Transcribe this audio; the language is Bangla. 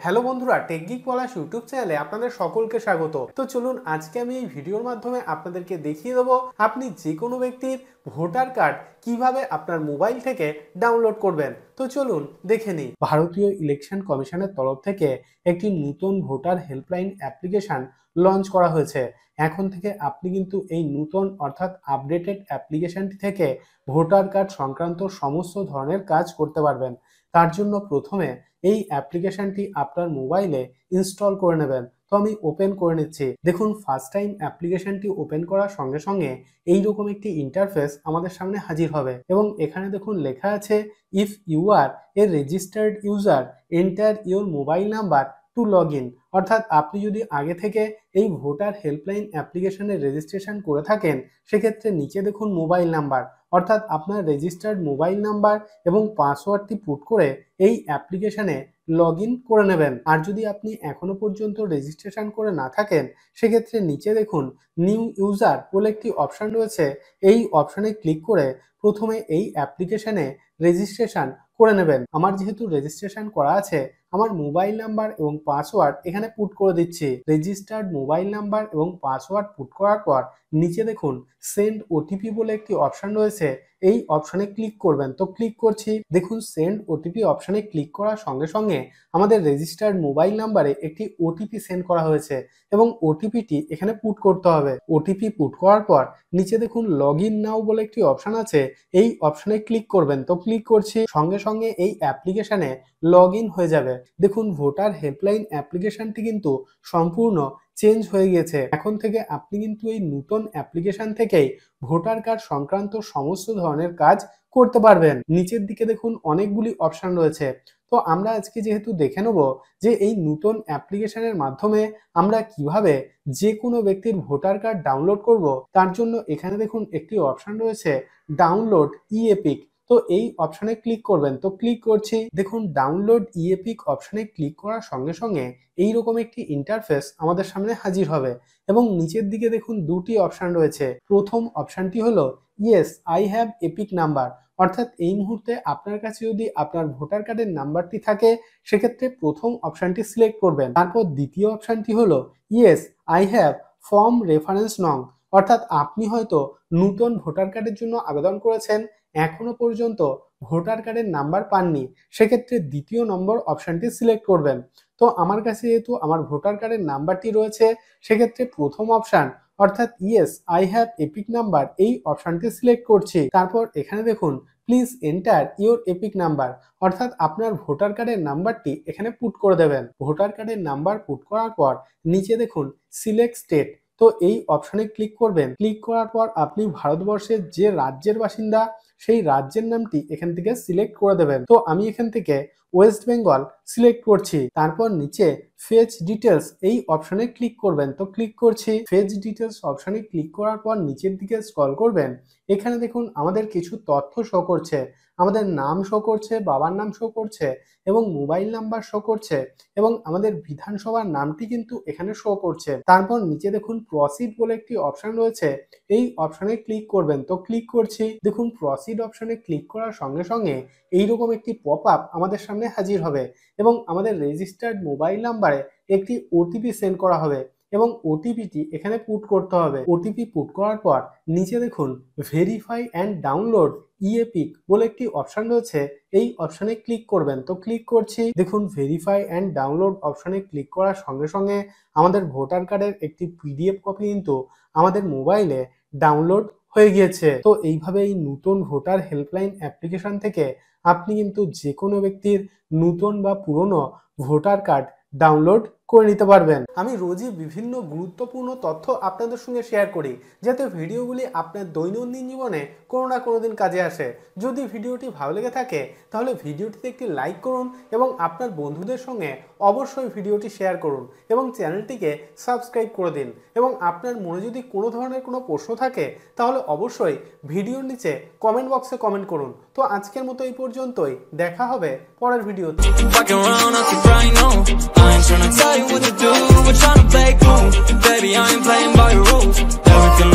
হ্যালো বন্ধুরা, টেকগিক পলাশ ইউটিউব চ্যানেলে আপনাদের সকলকে স্বাগত। তো চলুন আজকে আমি এই ভিডিওর মাধ্যমে আপনাদেরকে দেখিয়ে দেবো আপনি যে কোনো ব্যক্তির ভোটার কার্ড কিভাবে আপনার মোবাইল থেকে ডাউনলোড করবেন। তো চলুন দেখে নিই। ভারতীয় ইলেকশন কমিশনের তরফ থেকে একটি নতুন ভোটার হেল্পলাইন অ্যাপ্লিকেশন লঞ্চ করা হয়েছে। এখন থেকে আপনি কিন্তু এই নতুন অর্থাৎ আপডেটেড অ্যাপ্লিকেশনটি থেকে ভোটার কার্ড সংক্রান্ত সমস্ত ধরনের কাজ করতে পারবেন। তার জন্য প্রথমে এই অ্যাপ্লিকেশনটি আপনার মোবাইলে ইনস্টল করে নেবেন। তো আমি ওপেন করে নিচ্ছি। দেখুন, ফার্স্ট টাইম অ্যাপ্লিকেশনটি ওপেন করার সঙ্গে সঙ্গে এইরকম একটি ইন্টারফেস আমাদের সামনে হাজির হবে এবং এখানে দেখুন লেখা আছে, if you are a registered user enter your mobile number to log in. অর্থাৎ আপনি যদি আগে থেকে এই ভোটার হেল্পলাইন অ্যাপ্লিকেশনে রেজিস্ট্রেশন করে থাকেন, সেক্ষেত্রে নিচে দেখুন মোবাইল নাম্বার, অর্থাৎ আপনার রেজিস্টার্ড মোবাইল নাম্বার এবং পাসওয়ার্ডটি পুট করে এই অ্যাপ্লিকেশনে লগ ইন করে নেবেন। আর যদি আপনি এখনো পর্যন্ত রেজিস্ট্রেশন করে না থাকেন, সেক্ষেত্রে নিচে দেখুন নিউ ইউজার বলে একটি অপশান রয়েছে। এই অপশানে ক্লিক করে প্রথমে এই অ্যাপ্লিকেশনে রেজিস্ট্রেশন করে নেবেন। আমার যেহেতু রেজিস্ট্রেশন করা আছে, আমার মোবাইল নাম্বার এবং পাসওয়ার্ড এখানে পুট করে দিচ্ছি। রেজিস্টার্ড মোবাইল নাম্বার এবং পাসওয়ার্ড পুট করার পর নিচে দেখুন সেন্ড ওটিপি বলে একটি অপশান রয়েছে। এই অপশানে ক্লিক করবেন। তো ক্লিক করছি। দেখুন, সেন্ড ওটিপি অপশানে ক্লিক করার সঙ্গে সঙ্গে আমাদের রেজিস্টার্ড মোবাইল নাম্বারে একটি ওটিপি সেন্ড করা হয়েছে এবং ওটিপিটি এখানে পুট করতে হবে। ওটিপি পুট করার পর নিচে দেখুন লগ ইন নাও বলে একটি অপশান আছে। এই অপশানে ক্লিক করবেন। তো ক্লিক করছি। সঙ্গে সঙ্গে এই অ্যাপ্লিকেশনে লগ ইন হয়ে যাবে। দেখুন, ভোটার হেল্পলাইন অ্যাপ্লিকেশনটি কিন্তু সম্পূর্ণ চেঞ্জ হয়ে গেছে। এখন থেকে আপনি কিন্তু এই নতুন অ্যাপ্লিকেশন থেকেই ভোটার কার্ড সংক্রান্ত সমস্ত ধরনের কাজ করতে পারবেন। নিচের দিকে দেখুন অনেকগুলি অপশান রয়েছে। তো আমরা আজকে যেহেতু দেখে নেব যে এই নতুন অ্যাপ্লিকেশনের মাধ্যমে আমরা কিভাবে যে কোনো ব্যক্তির ভোটার কার্ড ডাউনলোড করব, তার জন্য এখানে দেখুন একটি অপশান রয়েছে ডাউনলোড ই-এপিক। তো এই অপশানে ক্লিক করবেন। তো ক্লিক করছি। দেখুন, ডাউনলোড ই-এপিক অপশানে ক্লিক করার সঙ্গে সঙ্গে এইরকম একটি ইন্টারফেস আমাদের সামনে হাজির হবে এবং নিচের দিকে দেখুন দুটি অপশান রয়েছে। প্রথম অপশানটি হলো yes I have epic number, অর্থাৎ এই মুহূর্তে আপনার কাছে যদি আপনার ভোটার কার্ডের নাম্বারটি থাকে, সেক্ষেত্রে প্রথম অপশানটি সিলেক্ট করবেন। তারপর দ্বিতীয় অপশানটি হলো yes I have form reference নং, অর্থাৎ আপনি হয়তো নতুন ভোটার কার্ডের জন্য আবেদন করেছেন, এখনো পর্যন্ত ভোটার কার্ডের নাম্বার পাননি, সেক্ষেত্রে দ্বিতীয় নম্বর অপশানটি সিলেক্ট করবেন। তো আমার কাছে যেহেতু আমার ভোটার কার্ডের নাম্বারটি রয়েছে, সেক্ষেত্রে প্রথম অপশান অর্থাৎ yes I have epic number এই অপশানটি সিলেক্ট করছি। তারপর এখানে দেখুন please enter your epic number, অর্থাৎ আপনার ভোটার কার্ডের নাম্বারটি এখানে পুট করে দেবেন। ভোটার কার্ডের নাম্বার পুট করার পর নিচে দেখুন সিলেক্ট স্টেট। তো এই অপশানে ক্লিক করবেন। ক্লিক করার পর আপনি ভারতবর্ষের যে রাজ্যের বাসিন্দা, সেই রাজ্যের নামটি এখান থেকে সিলেক্ট করে দেবেন। তো আমি এখান থেকে ওয়েস্ট বেঙ্গল সিলেক্ট করছি। তারপর নিচে ফেচ ডিটেলস এই অপশানে ক্লিক করবেন। তো ক্লিক করছি। ফেচ ডিটেলস অপশানে ক্লিক করার পর নিচের দিকে স্ক্রল করবেন। এখানে দেখুন আমাদের কিছু তথ্য শো করছে। আমাদের নাম শো করছে, বাবার নাম শো করছে এবং মোবাইল নাম্বার শো করছে এবং আমাদের বিধানসভার নামটি কিন্তু এখানে শো করছে। তারপর নিচে দেখুন প্রসিড বলে একটি অপশান রয়েছে। এই অপশানে ক্লিক করবেন। তো ক্লিক করছি। দেখুন, প্রসিড অপশানে ক্লিক করার সঙ্গে সঙ্গে এইরকম একটি পপ আপ আমাদের সামনে হাজির হবে এবং আমাদের রেজিস্টার্ড মোবাইল নাম্বারে একটি ওটিপি সেন্ড করা হবে এবং ওটিপিটি এখানে পুট করতে হবে। ওটিপি পুট করার পর নিচে দেখুন ভেরিফাই অ্যান্ড ডাউনলোড ই-এপিক বলে একটি অপশান রয়েছে। এই অপশানে ক্লিক করবেন। তো ক্লিক করছি। দেখুন, ভেরিফাই অ্যান্ড ডাউনলোড অপশানে ক্লিক করার সঙ্গে সঙ্গে আমাদের ভোটার কার্ডের একটি পিডিএফ কপি কিন্তু আমাদের মোবাইলে ডাউনলোড হয়ে গিয়েছে। তো এইভাবে এই নতুন ভোটার হেল্পলাইন অ্যাপ্লিকেশন থেকে আপনি কিন্তু যে কোনো ব্যক্তির নতুন বা পুরনো ভোটার কার্ড ডাউনলোড করে নিতে পারবেন। আমি রোজই বিভিন্ন গুরুত্বপূর্ণ তথ্য আপনাদের সঙ্গে শেয়ার করি, যাতে ভিডিওগুলি আপনার দৈনন্দিন জীবনে কোনো না কোনো দিন কাজে আসে। যদি ভিডিওটি ভালো লেগে থাকে তাহলে ভিডিওটিতে একটি লাইক করুন এবং আপনার বন্ধুদের সঙ্গে অবশ্যই ভিডিওটি শেয়ার করুন এবং চ্যানেলটিকে সাবস্ক্রাইব করে দিন। এবং আপনার মনে যদি কোনো ধরনের কোনো প্রশ্ন থাকে তাহলে অবশ্যই ভিডিওর নিচে কমেন্ট বক্সে কমেন্ট করুন। তো আজকের মতো এই পর্যন্তই। দেখা হবে পরের ভিডিওতে। What to do, we're trying to play cool. Baby, I ain't playing by your rules. Everything